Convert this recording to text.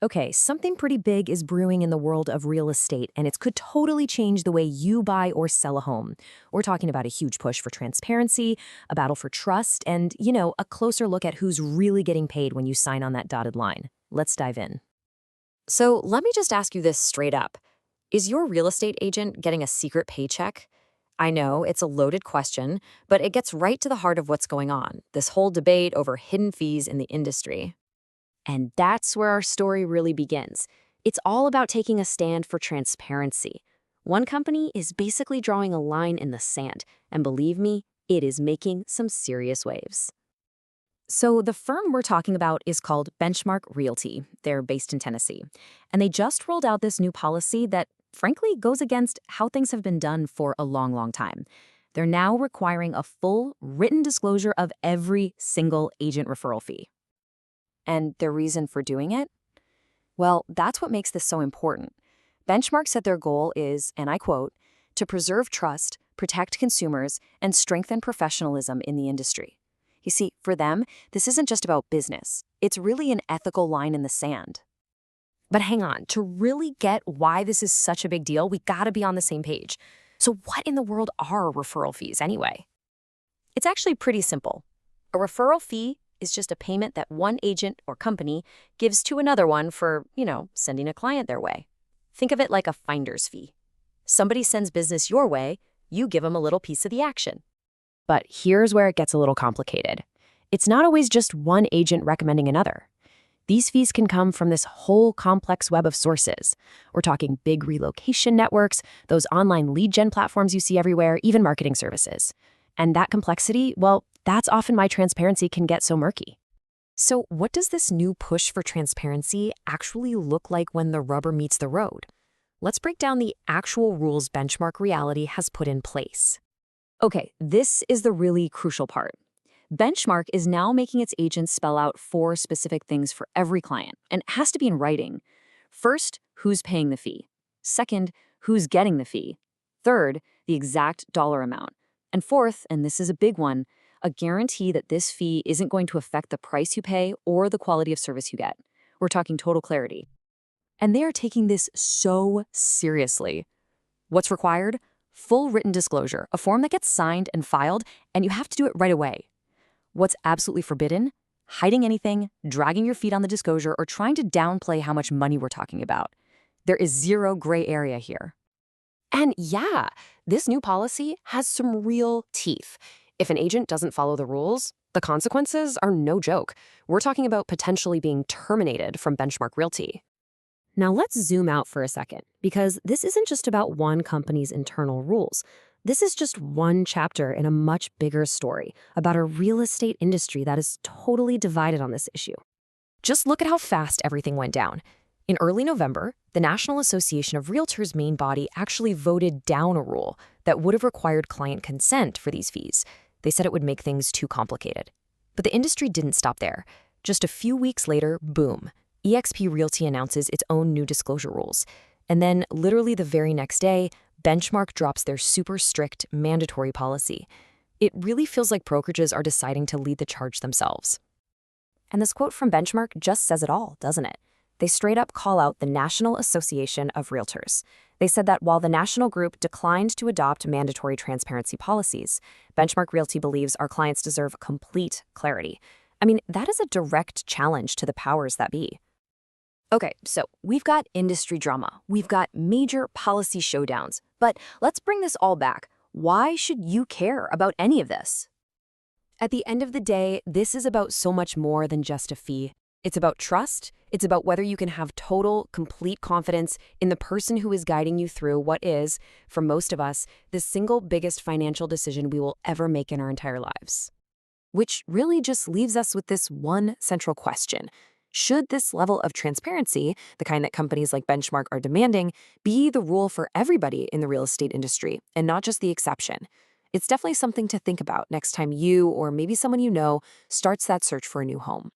Okay, something pretty big is brewing in the world of real estate, and it could totally change the way you buy or sell a home. We're talking about a huge push for transparency, a battle for trust, and, a closer look at who's really getting paid when you sign on that dotted line. Let's dive in. So let me just ask you this straight up. Is your real estate agent getting a secret paycheck? I know it's a loaded question, but it gets right to the heart of what's going on, this whole debate over hidden fees in the industry. And that's where our story really begins. It's all about taking a stand for transparency. One company is basically drawing a line in the sand, and believe me, it is making some serious waves. So, the firm we're talking about is called Benchmark Realty. They're based in Tennessee. And they just rolled out this new policy that, frankly, goes against how things have been done for a long, long time. They're now requiring a full written disclosure of every single agent referral fee. And their reason for doing it? Well, that's what makes this so important. Benchmark said their goal is, and I quote, to preserve trust, protect consumers, and strengthen professionalism in the industry. You see, for them, this isn't just about business. It's really an ethical line in the sand. But hang on, to really get why this is such a big deal, we gotta be on the same page. So what in the world are referral fees anyway? It's actually pretty simple. A referral fee is just a payment that one agent or company gives to another one for, sending a client their way. Think of it like a finder's fee. Somebody sends business your way, you give them a little piece of the action. But here's where it gets a little complicated. It's not always just one agent recommending another. These fees can come from this whole complex web of sources. We're talking big relocation networks, those online lead gen platforms you see everywhere, even marketing services. And that complexity, well, that's often why transparency can get so murky. So what does this new push for transparency actually look like when the rubber meets the road? Let's break down the actual rules Benchmark Reality has put in place. Okay, this is the really crucial part. Benchmark is now making its agents spell out 4 specific things for every client, and it has to be in writing. First, who's paying the fee. Second, who's getting the fee. Third, the exact dollar amount. And fourth, and this is a big one, a guarantee that this fee isn't going to affect the price you pay or the quality of service you get. We're talking total clarity. And they are taking this so seriously. What's required? Full written disclosure, a form that gets signed and filed, and you have to do it right away. What's absolutely forbidden? Hiding anything, dragging your feet on the disclosure, or trying to downplay how much money we're talking about. There is zero gray area here. And yeah, this new policy has some real teeth. If an agent doesn't follow the rules, the consequences are no joke. We're talking about potentially being terminated from Benchmark Realty. Now let's zoom out for a second, because this isn't just about one company's internal rules. This is just one chapter in a much bigger story about a real estate industry that is totally divided on this issue. Just look at how fast everything went down. In early November, the National Association of Realtors' main body actually voted down a rule that would have required client consent for these fees. They said it would make things too complicated. But the industry didn't stop there. Just a few weeks later, boom, eXp Realty announces its own new disclosure rules. And then, literally the very next day, Benchmark drops their super strict, mandatory policy. It really feels like brokerages are deciding to lead the charge themselves. And this quote from Benchmark just says it all, doesn't it? They straight up call out the National Association of Realtors. They said that while the national group declined to adopt mandatory transparency policies, Benchmark Realty believes our clients deserve complete clarity. I mean, that is a direct challenge to the powers that be. Okay, so we've got industry drama. We've got major policy showdowns. But let's bring this all back. Why should you care about any of this? At the end of the day, this is about so much more than just a fee. It's about trust. It's about whether you can have total, complete confidence in the person who is guiding you through what is, for most of us, the single biggest financial decision we will ever make in our entire lives. Which really just leaves us with this one central question. Should this level of transparency, the kind that companies like Benchmark are demanding, be the rule for everybody in the real estate industry and not just the exception? It's definitely something to think about next time you or maybe someone you know starts that search for a new home.